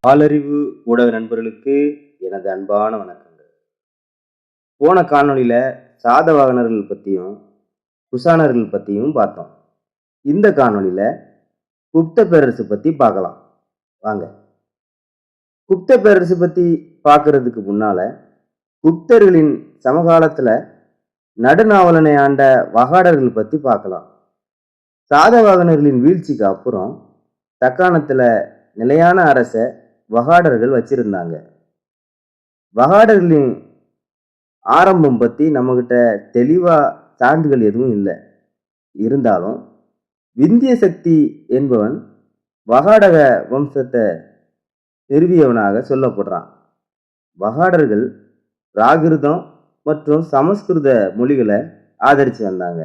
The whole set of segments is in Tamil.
ஆளறிவு ஊடக நண்பர்களுக்கு எனது அன்பான வணக்கங்கள். போன காணொளியில சாதவாகனர்கள் பற்றியும் குஷானர்கள் பற்றியும் பார்த்தோம். இந்த காணொளியில குப்த பேரரசு பற்றி பார்க்கலாம் வாங்க. குப்த பேரரசு பற்றி பார்க்கறதுக்கு முன்னால குப்தர்களின் சமகாலத்தில் நடுநாவலனை ஆண்ட வகாடர்கள் பற்றி பார்க்கலாம். சாதவாகனர்களின் வீழ்ச்சிக்கு அப்புறம் தக்காணத்தில் நிலையான அரசை வகாடர்கள் வச்சிருந்தாங்க. வகாடர்களின் ஆரம்பம் பற்றி நம்மகிட்ட தெளிவா சான்றுகள் எதுவும் இல்லை. இருந்தாலும் விந்திய சக்தி என்பவன் வகாடக வம்சத்தை நிறுவியவனாக சொல்லப்படுறான். வகாடர்கள் பிராகிருதம் மற்றும் சமஸ்கிருத மொழிகளை ஆதரித்து வந்தாங்க.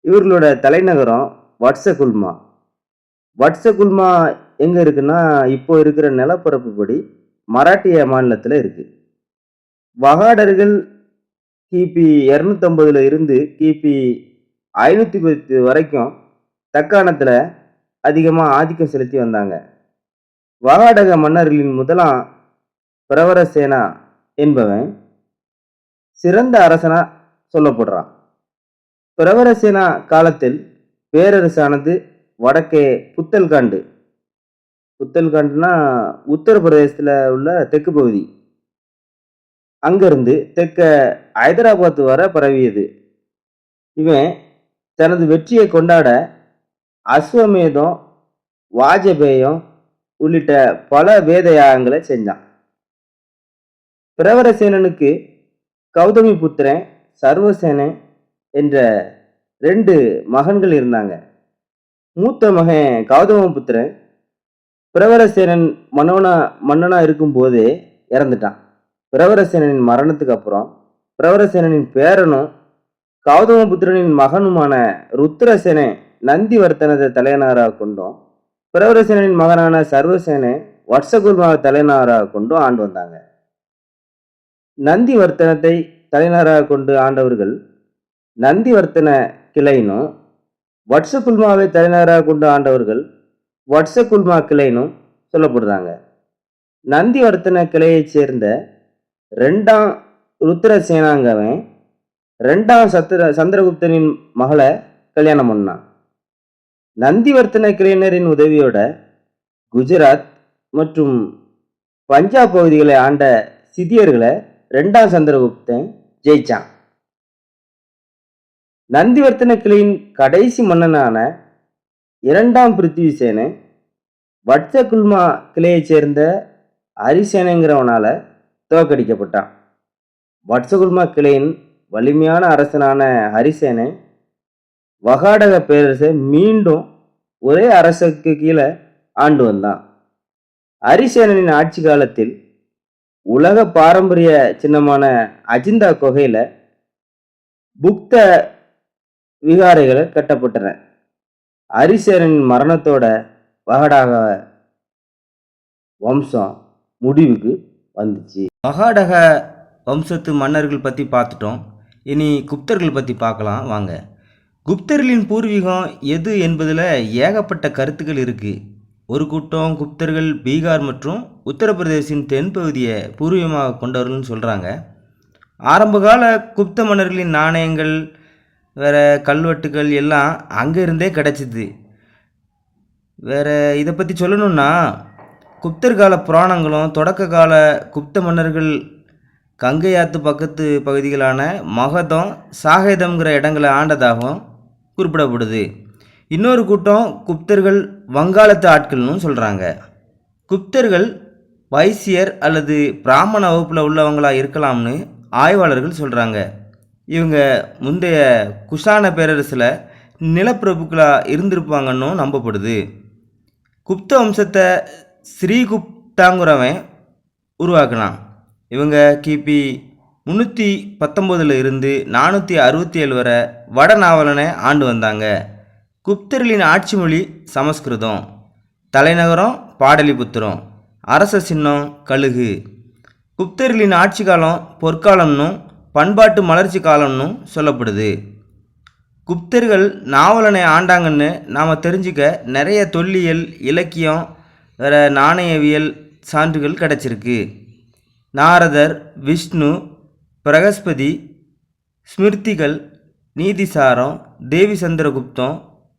இவர்களோட தலைநகரம் வட்சகுல்மா. வட்சகுல்மா எங்க இருக்குன்னா இப்போ இருக்கிற நிலப்பரப்பு படி மராட்டிய மாநிலத்தில் இருக்கு. வகாடர்கள் கிபி 250 இருந்து கிபி 510 வரைக்கும் தக்காணத்தில் அதிகமாக ஆதிக்கம் செலுத்தி வந்தாங்க. வகாடக மன்னர்களின் முதலாம் பிரவரசேனா என்பவன் சிறந்த அரசனா சொல்லப்படுறான். பிரவரசேனா காலத்தில் பேரரசானது வடக்கே புத்தல்காண்டுனா உத்தரப்பிரதேசத்தில் உள்ள தெற்கு பகுதி, அங்கிருந்து தெற்க ஹைதராபாத் வர பரவியது. இவன் தனது வெற்றியை கொண்டாட அஸ்வமேதம், வாஜபேயம் உள்ளிட்ட பல வேத யாகங்களை செஞ்சான். பிரவரசேனனுக்கு கௌதமி புத்திரன் சர்வசேனன் என்ற 2 மகன்கள் இருந்தாங்க. மூத்த மகன் கௌதம புத்திரன் பிரவரசேனன் மன்னனா இருக்கும் போதே இறந்துட்டான். பிரவரசேனனின் மரணத்துக்கு அப்புறம் பிரவரசேனனின் பேரனும் கௌதமபுத்திரனின் மகனுமான ருத்ரசேனை நந்திவர்த்தனத்தை தலைநகராக கொண்டும் பிரவரசேனனின் மகனான சர்வசேனை வட்சகுல்மாவை தலைநகராக கொண்டும் ஆண்டு வந்தாங்க. நந்திவர்த்தனத்தை தலைநகராக கொண்டு ஆண்டவர்கள் நந்திவர்த்தன கிளைனும், வட்சகுல்மாவை தலைநகராக கொண்டு ஆண்டவர்கள் வட்சகுல்மா கிளைனும் சொல்லப்படுறாங்க. நந்திவர்த்தன கிளையைச் சேர்ந்த 2ஆம் ருத்ரசேனாங்கவன் 2ஆம் சந்திரகுப்தனின் மகளை கல்யாணம் பண்ணான். நந்திவர்த்தன கிளையினரின் உதவியோட குஜராத் மற்றும் பஞ்சாப் பகுதிகளை ஆண்ட சிதியர்களை 2ஆம் சந்திரகுப்தன் ஜெயிச்சான். நந்திவர்த்தன கிளையின் கடைசி மன்னனான 2ஆம் பிருத்திவிசேனை வட்சகுல்மா கிளையை சேர்ந்த ஹரிசேனைங்கிறவனால தோற்கடிக்கப்பட்டான். வட்சகுல்மா கிளையின் வலிமையான அரசனான ஹரிசேனை வகாடக பேரரசை மீண்டும் ஒரே அரசுக்கு கீழே ஆண்டு வந்தான். ஹரிசேனனின் ஆட்சி காலத்தில் உலக பாரம்பரிய சின்னமான அஜிந்தா குகையில புக்த விகாரைகள் கட்டப்பட்டன. ஹரிசேனனின் மரணத்தோட வகாடக வம்சம் முடிவுக்கு வந்துச்சு. வகாடக வம்சத்து மன்னர்கள் பற்றி பார்த்துட்டோம். இனி குப்தர்கள் பற்றி பார்க்கலாம் வாங்க. குப்தர்களின் பூர்வீகம் எது என்பதில் ஏகப்பட்ட கருத்துக்கள் இருக்குது. ஒரு கூட்டம் குப்தர்கள் பீகார் மற்றும் உத்தரப்பிரதேசின் தென்பகுதியை பூர்வீகமாக கொண்டவர்கள்னு சொல்கிறாங்க. ஆரம்பகால குப்த மன்னர்களின் நாணயங்கள் வேறு கல்வெட்டுகள் எல்லாம் அங்கே இருந்தே கிடச்சிது. வேறு இதை பற்றி சொல்லணுன்னா குப்தர் கால புராணங்களும் தொடக்க கால குப்த மன்னர்கள் கங்கை ஆற்று பக்கத்து பகுதிகளான மகதம், சாகேதம்ங்கிற இடங்களை ஆண்டதாகவும் குறிப்பிடப்படுது. இன்னொரு கூட்டம் குப்தர்கள் வங்காளத்து ஆட்கள்னு சொல்கிறாங்க. குப்தர்கள் வைசியர் அல்லது பிராமண வகுப்பில் உள்ளவங்களாக இருக்கலாம்னு ஆய்வாளர்கள் சொல்கிறாங்க. இவங்க முந்தைய குஷான பேரரசில் நிலப்பிரபுக்களாக இருந்திருப்பாங்கன்னு நம்பப்படுது. குப்த வம்சத்தை ஸ்ரீகுப்தாங்கிறவன் உருவாக்கினான். இவங்க கிபி 319 இருந்து 467 வரை வடநாவலனை ஆண்டு வந்தாங்க. குப்தர்களின் ஆட்சி மொழி சமஸ்கிருதம், தலைநகரம் பாடலிபுத்திரம், அரச சின்னம் கழுகு. குப்தர்களின் ஆட்சி காலம் பொற்காலம்னும் பண்பாட்டு மலர்ச்சி காலம்னு சொல்லப்படுது. குப்தர்கள் நாவலனை ஆண்டாங்கன்னு நாம் தெரிஞ்சுக்க நிறைய தொல்லியல், இலக்கியம், வேறு நாணயவியல், சான்றுகள் கிடச்சிருக்கு. நாரதர், விஷ்ணு, பிரகஸ்பதி, ஸ்மிருதிகள், நீதிசாரம், தேவி சந்திரகுப்தம்,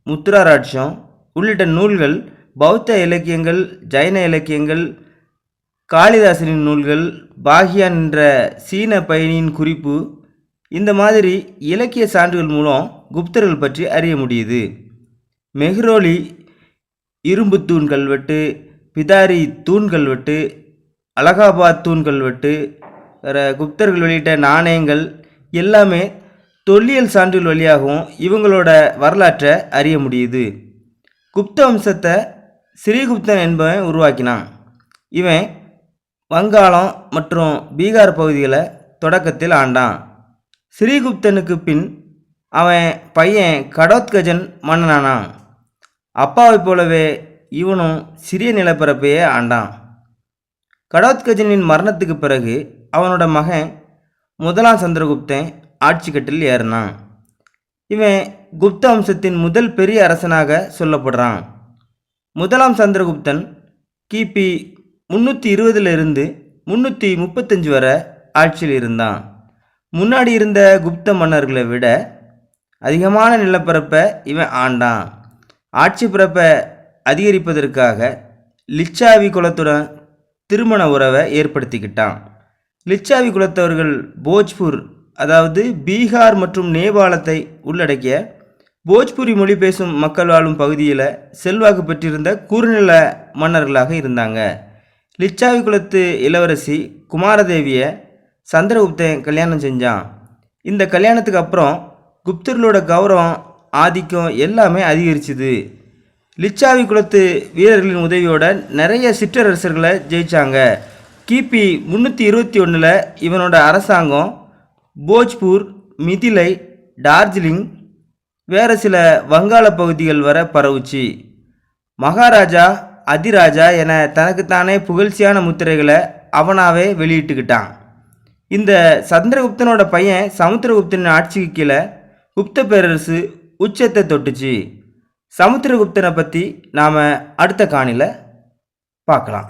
முத்ராராட்சம் உள்ளிட்ட நூல்கள், பௌத்த இலக்கியங்கள், ஜைன இலக்கியங்கள், காளிதாசனின் நூல்கள், பாகியான் என்ற சீன பயணியின் குறிப்பு, இந்த மாதிரி இலக்கிய சான்றுகள் மூலம் குப்தர்கள் பற்றி அறிய முடியுது. மெஹ்ரோலி இரும்பு தூண் கல்வெட்டு, பிதாரி தூண் கல்வெட்டு, அலகாபாத் தூண் கல்வெட்டு, குப்தர்கள் வெளியிட்ட நாணயங்கள் எல்லாமே தொல்லியல் சான்றுகள் வழியாகவும் இவங்களோட வரலாற்றை அறிய முடியுது. குப்த வம்சத்தை ஸ்ரீகுப்தன் என்பவன் உருவாக்கினான். இவன் வங்காளம் மற்றும் பீகார் பகுதிகளை தொடக்கத்தில் ஆண்டான். ஸ்ரீகுப்தனுக்கு பின் அவன் பையன் கடோத்கஜன் மன்னனானான். அப்பாவைப் போலவே இவனும் சிறிய நிலப்பரப்பையே ஆண்டான். கடோத்கஜனின் மரணத்துக்கு பிறகு அவனோட மகன் முதலாம் சந்திரகுப்தன் ஆட்சி கட்டில் ஏறினான். இவன் குப்த வம்சத்தின் முதல் பெரிய அரசனாக சொல்லப்படுறான். முதலாம் சந்திரகுப்தன் கிபி 320 335 வரை ஆட்சியில் இருந்தான். முன்னாடி இருந்த குப்த மன்னர்களை விட அதிகமான நிலப்பரப்பை இவன் ஆண்டான். ஆட்சி பரப்பை அதிகரிப்பதற்காக லிச்சாவி குலத்துடன் திருமண உறவை ஏற்படுத்திக்கிட்டான். லிச்சாவி குலத்தவர்கள் போஜ்பூர், அதாவது பீகார் மற்றும் நேபாளத்தை உள்ளடக்கிய போஜ்புரி மொழி பேசும் மக்கள் வாழும் பகுதியில் செல்வாக்கு பெற்றிருந்த குறுநில மன்னர்களாக இருந்தாங்க. லிச்சாவி குலத்து இளவரசி குமாரதேவியை சந்திரகுப்தன் கல்யாணம் செஞ்சான். இந்த கல்யாணத்துக்கு அப்புறம் குப்தர்களோட கௌரவம், ஆதிக்கம் எல்லாமே அதிகரிச்சுது. லிச்சாவி குலத்து வீரர்களின் உதவியோட நிறைய சிற்றரசர்களை ஜெயிச்சாங்க. கிபி 321 இவனோட அரசாங்கம் போஜ்பூர், மிதிலை, டார்ஜிலிங், வேறு சில வங்காள பகுதிகள் வரை பரவுச்சு. மகாராஜா, அதிராஜா என தனக்குத்தானே புகழ்ச்சியான முத்திரைகளை அவனாவே வெளியிட்டுக்கிட்டான். இந்த சந்திரகுப்தனோட பையன் சமுத்திரகுப்தனின் ஆட்சிக்கு கீழே குப்த பேரரசு உச்சத்தை தொட்டுச்சு. சமுத்திரகுப்தனை பற்றி நாம் அடுத்த காணியில் பார்க்கலாம்.